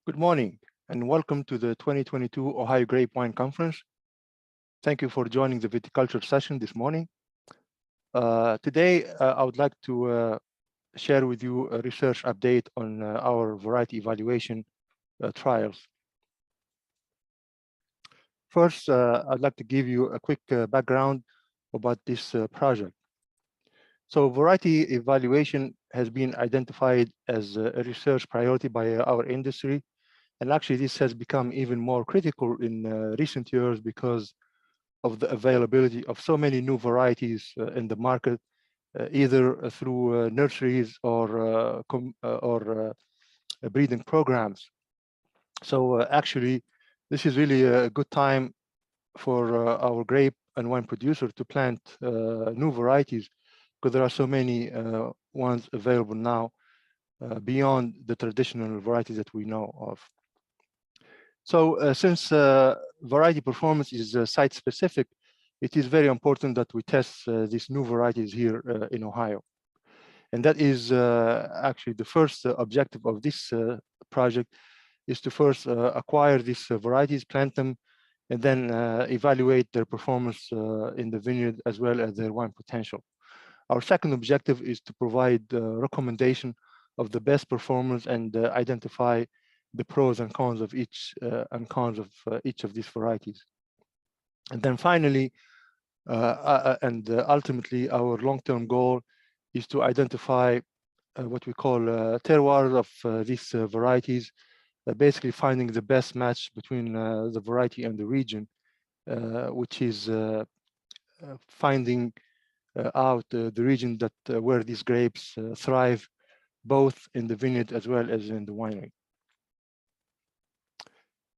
Good morning and welcome to the 2022 Ohio Grape Wine Conference. Thank you for joining the Viticulture session this morning. Today, I would like to share with you a research update on our variety evaluation trials. First, I'd like to give you a quick background about this project. So variety evaluation has been identified as a research priority by our industry. And actually, this has become even more critical in recent years because of the availability of so many new varieties in the market, either through nurseries or breeding programs. So actually, this is really a good time for our grape and wine producer to plant new varieties because there are so many ones available now beyond the traditional varieties that we know of. So since variety performance is site specific, it is very important that we test these new varieties here in Ohio. And that is actually the first objective of this project is to first acquire these varieties, plant them, and then evaluate their performance in the vineyard as well as their wine potential. Our second objective is to provide recommendation of the best performance and identify the pros and cons of each of these varieties. And then finally, ultimately, our long-term goal is to identify what we call terroirs of these varieties, basically finding the best match between the variety and the region, which is finding out the region that where these grapes thrive, both in the vineyard as well as in the winery.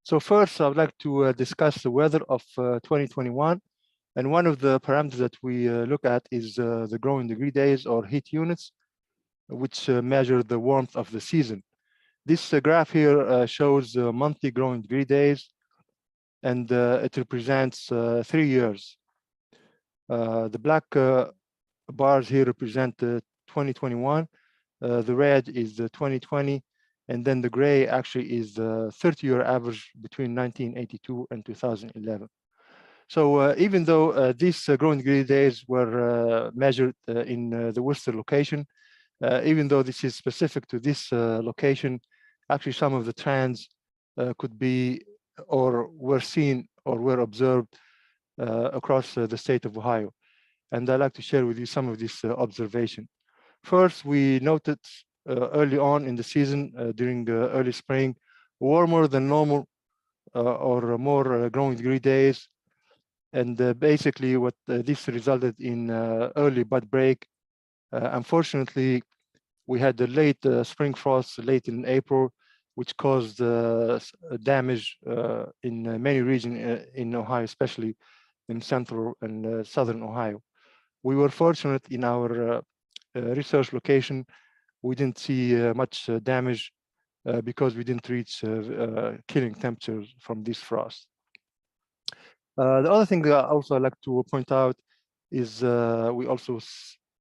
So first, I would like to discuss the weather of 2021. And one of the parameters that we look at is the growing degree days or heat units, which measure the warmth of the season. This graph here shows monthly growing degree days, and it represents 3 years. The black bars here represent 2021. The red is 2020. And then the gray actually is the 30-year average between 1982 and 2011. So even though these growing degree days were measured in the Worcester location, even though this is specific to this location, actually some of the trends could be or were seen or were observed across the state of Ohio. And I'd like to share with you some of this observation. First, we noted early on in the season, during early spring, warmer than normal or more growing degree days. And basically what this resulted in early bud break. Unfortunately, we had the late spring frost late in April, which caused damage in many regions in Ohio, especially in central and southern Ohio. We were fortunate in our research location. We didn't see much damage because we didn't reach killing temperatures from this frost. The other thing that I also like to point out is we also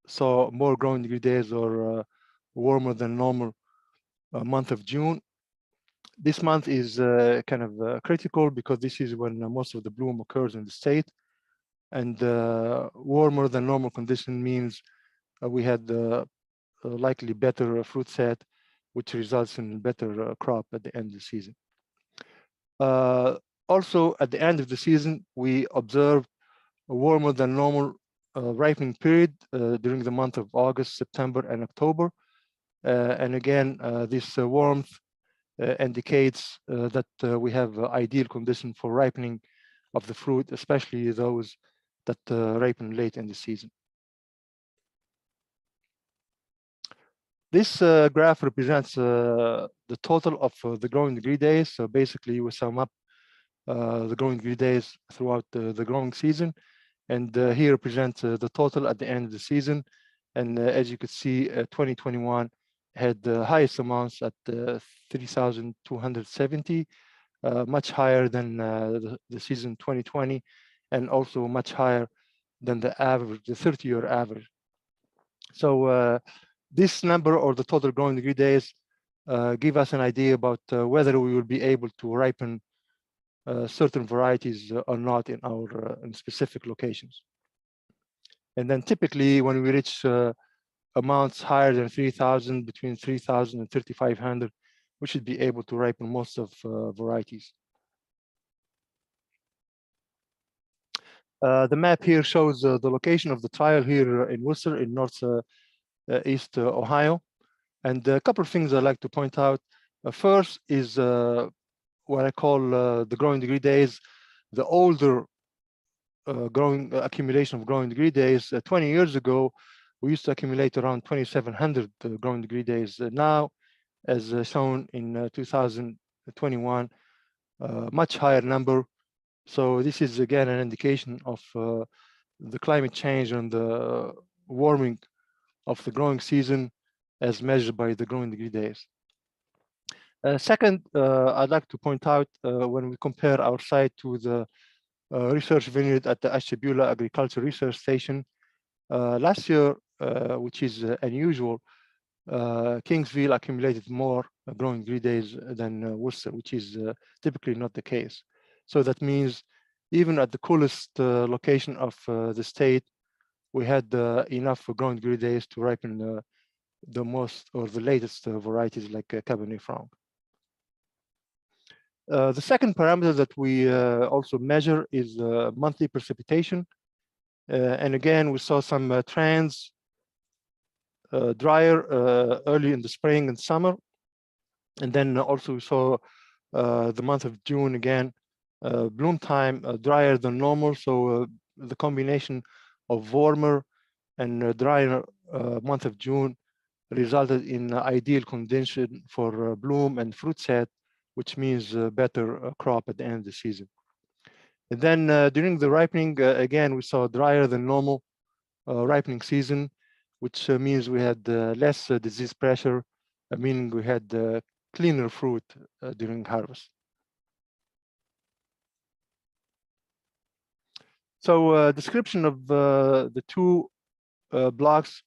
saw more growing degree days or warmer than normal month of June. This month is kind of critical because this is when most of the bloom occurs in the state. And warmer than normal condition means we had likely better fruit set, which results in better crop at the end of the season. Also, at the end of the season, we observed a warmer than normal ripening period during the month of August, September, and October. And again, this warmth indicates that we have ideal condition for ripening of the fruit, especially those that ripen late in the season. This graph represents the total of the growing degree days. So basically, we sum up the growing degree days throughout the growing season. And here represents the total at the end of the season. And as you could see, 2021 had the highest amounts at 3,270, much higher than the season 2020, and also much higher than the average, the 30-year average. So this number, or the total growing degree days, give us an idea about whether we will be able to ripen certain varieties or not in our in specific locations. And then typically when we reach amounts higher than 3,000, between 3,000 and 3,500, we should be able to ripen most of varieties. The map here shows the location of the trial here in Worcester in northeast Ohio. And a couple of things I'd like to point out. First is what I call the growing degree days. The older accumulation of growing degree days. 20 years ago, we used to accumulate around 2,700 growing degree days. Now, as shown in 2021, much higher number. So this is again an indication of the climate change and the warming of the growing season as measured by the growing degree days. Second, I'd like to point out when we compare our site to the research vineyard at the Ashtabula Agriculture Research Station. Last year, which is unusual, Kingsville accumulated more growing degree days than Worcester, which is typically not the case. So that means even at the coolest location of the state, we had enough growing degree days to ripen the most or the latest varieties like Cabernet Franc. The second parameter that we also measure is monthly precipitation. And again, we saw some trends, drier early in the spring and summer. And then also we saw the month of June again, bloom time drier than normal. So the combination of warmer and drier month of June resulted in ideal condition for bloom and fruit set, which means better crop at the end of the season. And then during the ripening, again, we saw drier than normal ripening season, which means we had less disease pressure, meaning we had cleaner fruit during harvest. So description of the two blocks.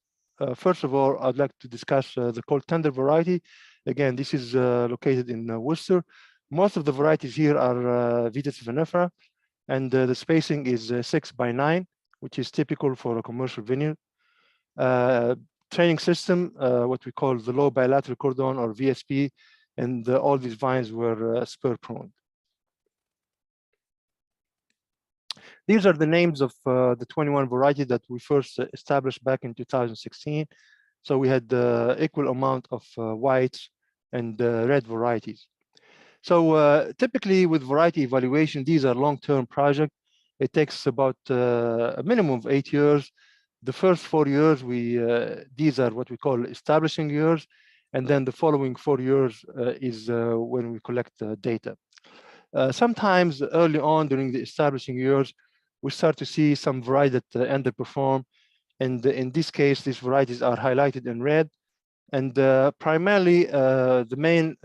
First of all, I'd like to discuss the cold tender variety. Again, this is located in Worcester. Most of the varieties here are Vitis vinifera, and the spacing is 6 by 9, which is typical for a commercial vineyard. Training system, what we call the low bilateral cordon or VSP, and all these vines were spur pruned. These are the names of the 21 varieties that we first established back in 2016. So we had the equal amount of whites and red varieties. So typically with variety evaluation, these are long-term projects. It takes about a minimum of 8 years. The first 4 years, these are what we call establishing years. And then the following 4 years is when we collect data. Sometimes early on during the establishing years, we start to see some varieties that underperform. And in this case, these varieties are highlighted in red. And primarily, the main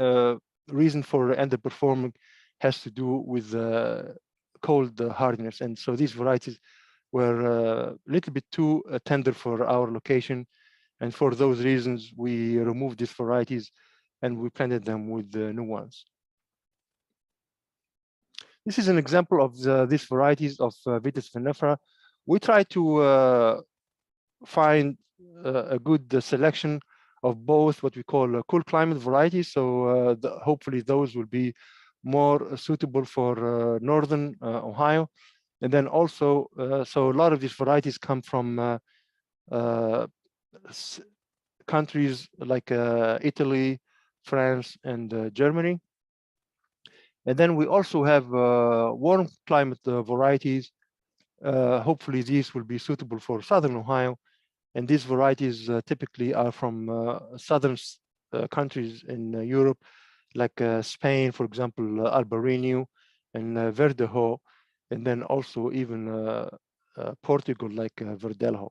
reason for underperforming has to do with cold hardness. And so these varieties were a little bit too tender for our location. And for those reasons, we removed these varieties and we planted them with new ones. This is an example of these varieties of Vitis vinifera. We try to find a good selection of both what we call cool climate varieties. So hopefully those will be more suitable for northern Ohio. And then also, so a lot of these varieties come from countries like Italy, France, and Germany. And then we also have warm climate varieties. Hopefully these will be suitable for southern Ohio. And these varieties typically are from southern countries in Europe, like Spain, for example, Albarino and Verdejo, and then also even Portugal, like Verdelho.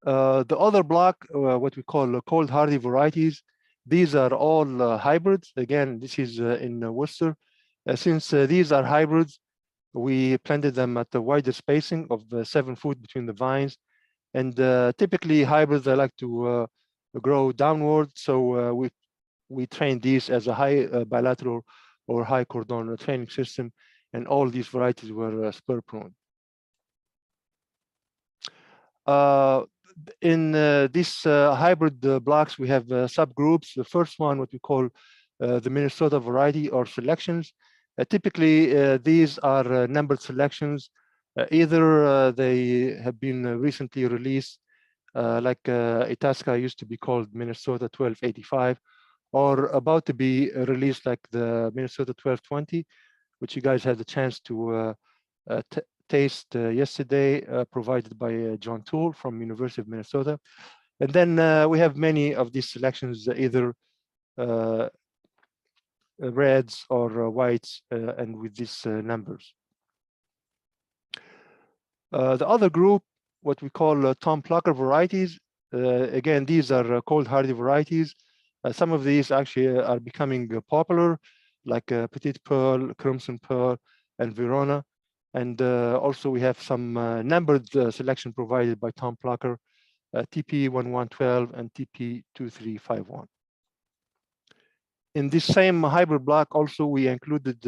The other block, what we call cold hardy varieties, these are all hybrids. Again, this is in Worcester. Since these are hybrids, we planted them at a wider spacing of 7 foot between the vines. And typically hybrids, they like to grow downward. So we train these as a high bilateral or high cordon training system. And all these varieties were spur prone. In these hybrid blocks, we have subgroups. The first one, what we call the Minnesota variety or selections. Typically, these are numbered selections. Either they have been recently released, like Itasca used to be called Minnesota 1285, or about to be released like the Minnesota 1220, which you guys had the chance to taste yesterday, provided by John Toole from University of Minnesota. And then we have many of these selections, either reds or whites, and with these numbers. The other group, what we call Tom Plucker varieties, again, these are cold hardy varieties. Some of these actually are becoming popular, like Petite Pearl, Crimson Pearl, and Verona. And also we have some numbered selection provided by Tom Plucker, TP1112 and TP2351. In this same hybrid block, also we included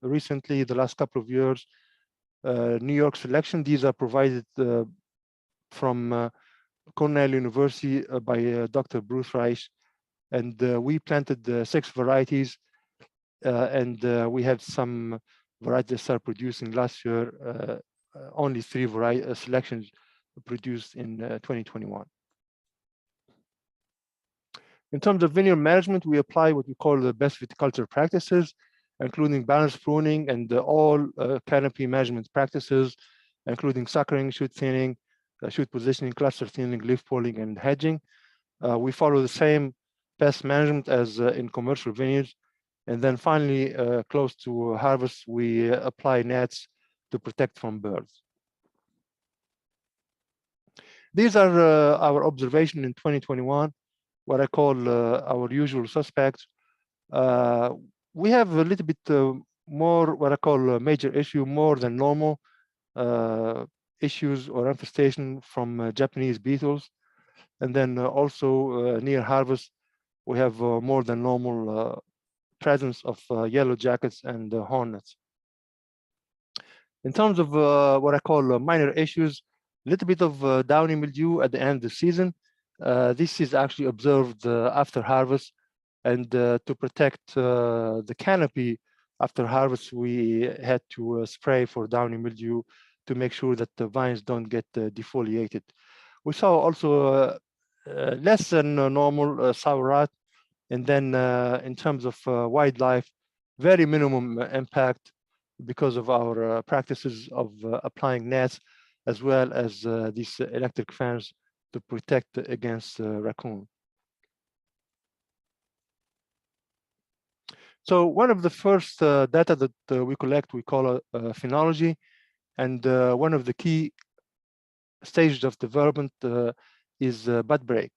recently, the last couple of years, New York selection. These are provided from Cornell University by Dr. Bruce Reich. And we planted 6 varieties, and we had some varieties that started producing last year, only 3 selections produced in 2021. In terms of vineyard management, we apply what we call the best viticulture practices, including balanced pruning and all canopy management practices, including suckering, shoot thinning, shoot positioning, cluster thinning, leaf pulling, and hedging. We follow the same pest management as in commercial vineyards. And then finally, close to harvest, we apply nets to protect from birds. These are our observation in 2021, what I call our usual suspects. We have a little bit more what I call a major issue, more than normal issues or infestation from Japanese beetles. And then also near harvest, we have more than normal presence of yellow jackets and hornets. In terms of what I call minor issues, a little bit of downy mildew at the end of the season. This is actually observed after harvest, and to protect the canopy after harvest, we had to spray for downy mildew to make sure that the vines don't get defoliated. We saw also less than normal sour rot, and then in terms of wildlife, very minimum impact because of our practices of applying nets, as well as these electric fans to protect against raccoon. So one of the first data that we collect, we call phenology, and one of the key stages of development is bud break.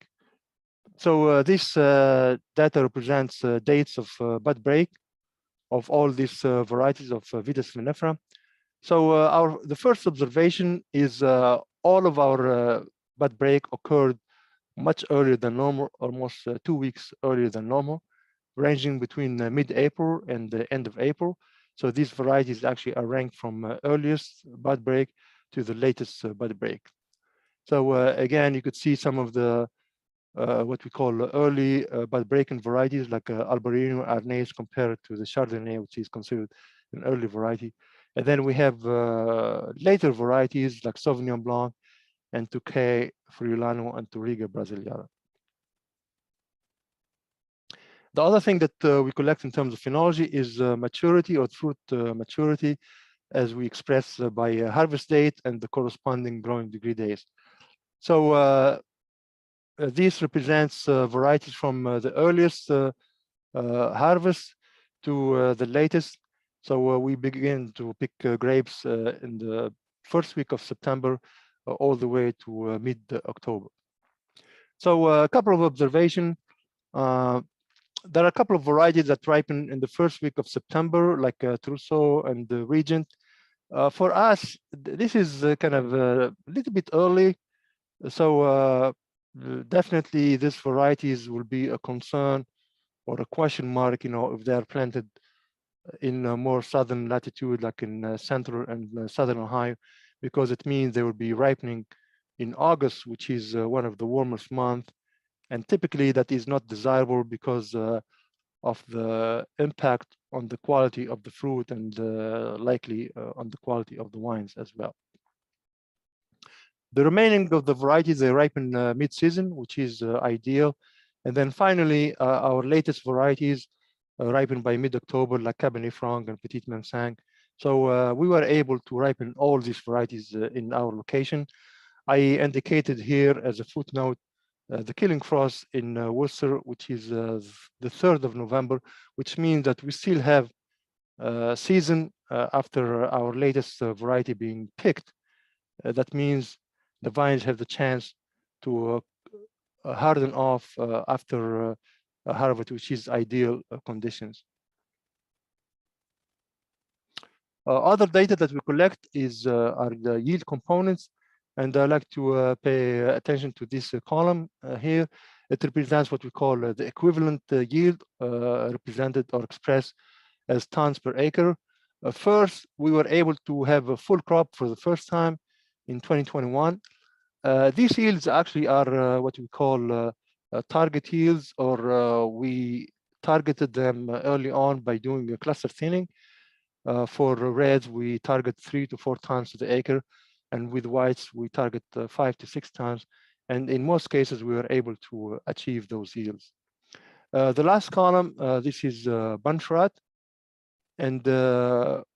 So this data represents dates of bud break of all these varieties of Vitis vinifera. So the first observation is all of our bud break occurred much earlier than normal, almost 2 weeks earlier than normal, ranging between mid-April and the end of April. So these varieties actually are ranked from earliest bud break to the latest bud break. So again, you could see some of the what we call early bud breaking varieties like Albarino, Arnais compared to the Chardonnay, which is considered an early variety. And then we have later varieties like Sauvignon Blanc and Touquet, Friulano, and Touriga Brasiliana. The other thing that we collect in terms of phenology is maturity or fruit maturity, as we express by harvest date and the corresponding growing degree days. So this represents varieties from the earliest harvest to the latest. So we begin to pick grapes in the first week of September all the way to mid-October. So a couple of observations. There are a couple of varieties that ripen in the first week of September, like Trousseau and Regent. For us, this is kind of a little bit early. So definitely these varieties will be a concern or a question mark, if they are planted in a more southern latitude, like in central and southern Ohio, because it means they will be ripening in August, which is one of the warmest months. And typically that is not desirable because of the impact on the quality of the fruit and likely on the quality of the wines as well. The remaining of the varieties, they ripen mid-season, which is ideal. And then finally, our latest varieties ripen by mid-October, like Cabernet Franc and Petit Manseng. So we were able to ripen all these varieties in our location. I indicated here as a footnote the killing frost in Worcester, which is the 3rd of November, which means that we still have season after our latest variety being picked. That means the vines have the chance to harden off after harvest, which is ideal conditions. Other data that we collect are the yield components, and I like to pay attention to this column here. It represents what we call the equivalent yield, represented or expressed as tons per acre. First, we were able to have a full crop for the first time in 2021. These yields actually are what we call target yields, or we targeted them early on by doing a cluster thinning. For reds, we target 3 to 4 tons to the acre, and with whites, we target 5 to 6 tons. And in most cases, we were able to achieve those yields. The last column, this is bunch rot, and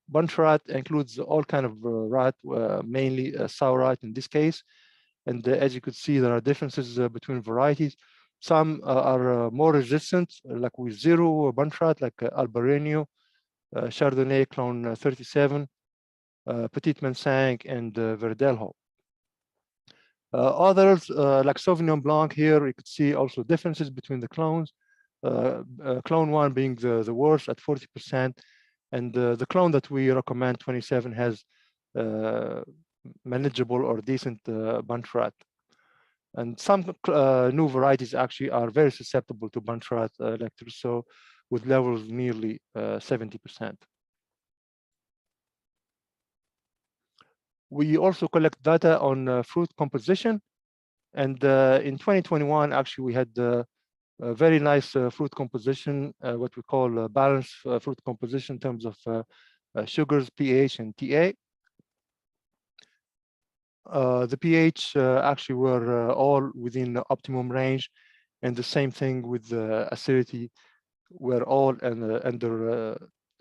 bunch rot includes all kind of rot, mainly sour rot in this case. And as you could see, there are differences between varieties. Some are more resistant, like with zero bunch rot, like Albarino, Chardonnay clone 37, Petit Manseng, and Verdelho. Others, like Sauvignon Blanc here, you could see also differences between the clones. Clone 1 being the worst at 40%, and the clone that we recommend, 27, has manageable or decent bunch rot. And some new varieties actually are very susceptible to bunch rot, like Trousseau, with levels nearly 70%. We also collect data on fruit composition. And in 2021, actually, we had a very nice fruit composition, what we call balanced fruit composition in terms of sugars, pH, and TA. The pH actually were all within the optimum range, and the same thing with the acidity, were all under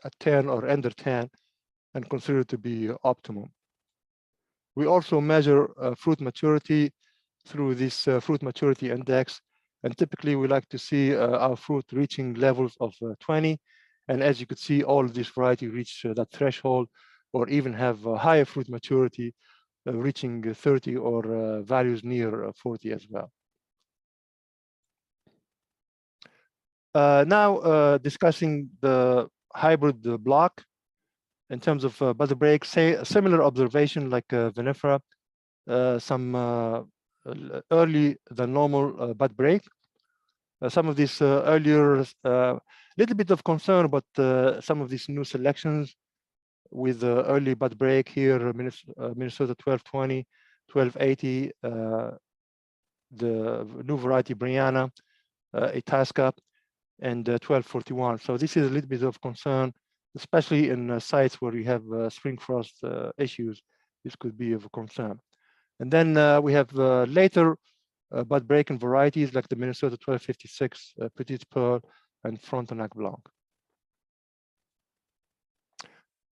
a 10 or under 10 and considered to be optimum. We also measure fruit maturity through this fruit maturity index, and typically we like to see our fruit reaching levels of 20. And as you could see, all of these varieties reach that threshold, or even have higher fruit maturity, reaching 30 or values near 40 as well. Now discussing the hybrid block in terms of bud break, say a similar observation like vinifera, some early than normal bud break. Some of these earlier, little bit of concern, but some of these new selections with early bud break here, Minnesota 1220, 1280, the new variety Brianna, Itasca, and 1241. So this is a little bit of concern, especially in sites where you have spring frost issues. This could be of a concern. And then we have later bud breaking varieties like the Minnesota 1256, Petit Pearl, and Frontenac Blanc.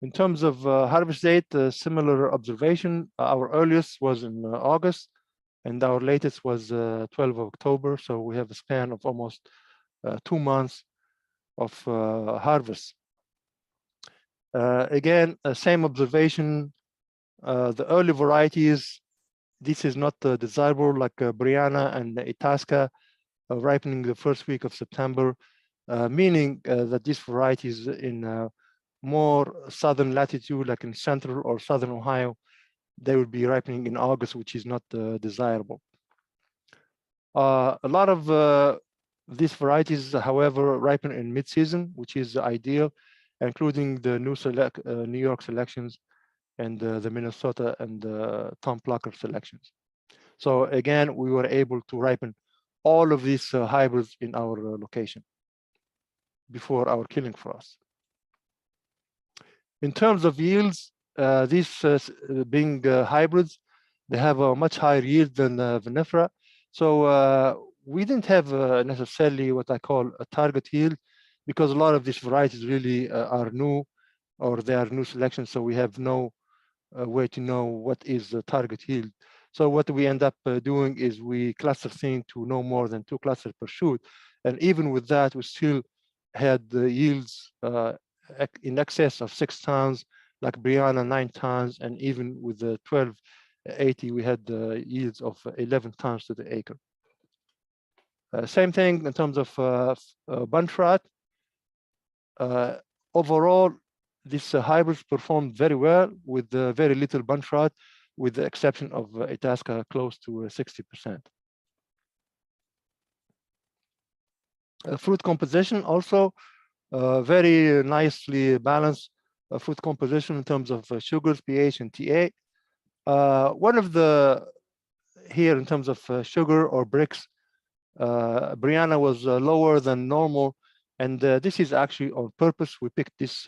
In terms of harvest date, similar observation. Our earliest was in August, and our latest was 12 of October. So we have a span of almost 2 months of harvest. Again, same observation. The early varieties, this is not desirable, like Brianna and Itasca, ripening the first week of September, meaning that these varieties in more southern latitude, like in central or southern Ohio, they will be ripening in August, which is not desirable. A lot of these varieties, however, ripen in mid-season, which is ideal, including the New York selections and the Minnesota and the Tom Plucker selections. So again, we were able to ripen all of these hybrids in our location before our killing frost. In terms of yields, these being hybrids, they have a much higher yield than vinifera. So we didn't have necessarily what I call a target yield, because a lot of these varieties really are new, or they are new selections. So we have no way to know what is the target yield. So what we end up doing is we cluster seed to no more than 2 clusters per shoot. And even with that, we still had the yields in excess of 6 tons, like Brianna 9 tons, and even with the 1280, we had yields of 11 tons to the acre. Same thing in terms of bunch rot. Overall, these hybrids performed very well with very little bunch rot, with the exception of Itasca close to 60%. Fruit composition also very nicely balanced fruit composition in terms of sugars, pH, and TA. One of the, here in terms of sugar or bricks, Brianna was lower than normal, and this is actually on purpose. We picked this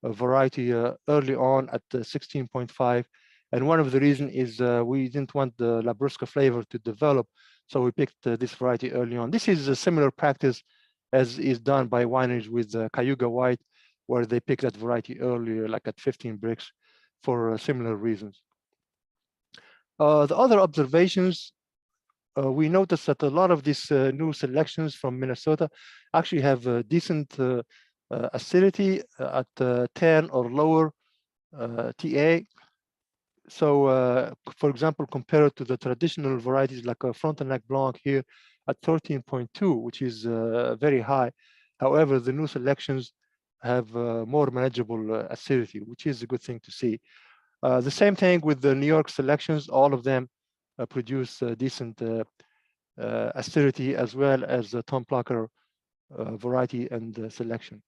variety early on at 16.5, and one of the reasons is we didn't want the Labrusca flavor to develop, so we picked this variety early on. This is a similar practice as is done by wineries with Cayuga White, where they pick that variety earlier, like at 15 bricks, for similar reasons. The other observations, we noticed that a lot of these new selections from Minnesota actually have a decent acidity at 10 or lower TA. So, for example, compared to the traditional varieties like Frontenac Blanc here at 13.2, which is very high. However, the new selections have more manageable acidity, which is a good thing to see. The same thing with the New York selections. All of them produce decent acidity, as well as the Tom Plucker variety and selection.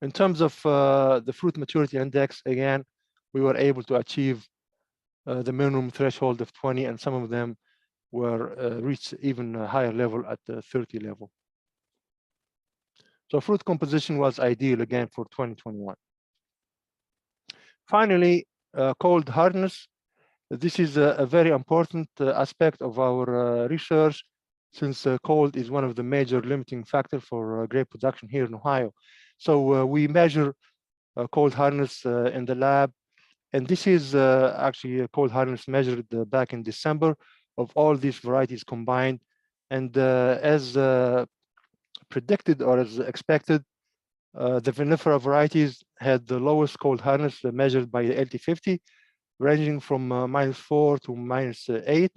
In terms of the fruit maturity index, again, we were able to achieve the minimum threshold of 20, and some of them were reached even a higher level at the 30 level. So fruit composition was ideal again for 2021. Finally, cold hardness. This is a very important aspect of our research, since cold is one of the major limiting factors for grape production here in Ohio. So we measure cold hardness in the lab, and this is actually a cold hardness measured back in December of all these varieties combined. And as predicted or as expected, the vinifera varieties had the lowest cold hardness measured by the LT50, ranging from -4 to -8,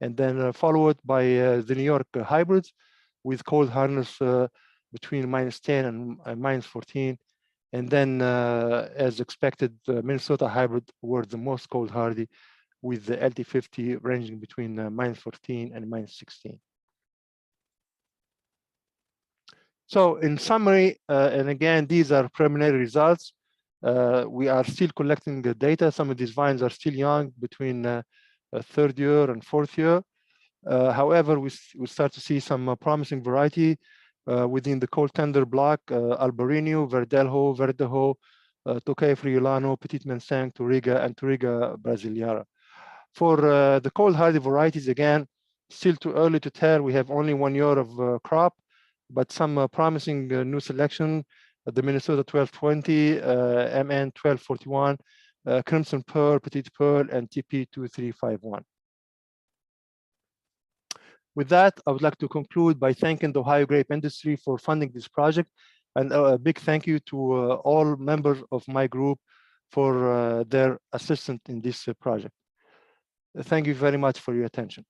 and then followed by the New York hybrids with cold hardness between -10 and -14. And then, as expected, the Minnesota hybrid were the most cold hardy, with the LT50 ranging between -14 and -16. So in summary, and again, these are preliminary results. We are still collecting the data. Some of these vines are still young, between third year and fourth year. However, we start to see some promising variety within the cold tender block: Albarino, Verdelho, Verdejo, Tokay Friulano, Petit Mensang, Touriga, and Touriga brasiliana. For the cold hardy varieties, again, still too early to tell. We have only 1 year of crop, but some promising new selection: the Minnesota 1220, MN 1241, Crimson Pearl, Petit Pearl, and TP 2351. With that, I would like to conclude by thanking the Ohio grape industry for funding this project, and a big thank you to all members of my group for their assistance in this project. Thank you very much for your attention.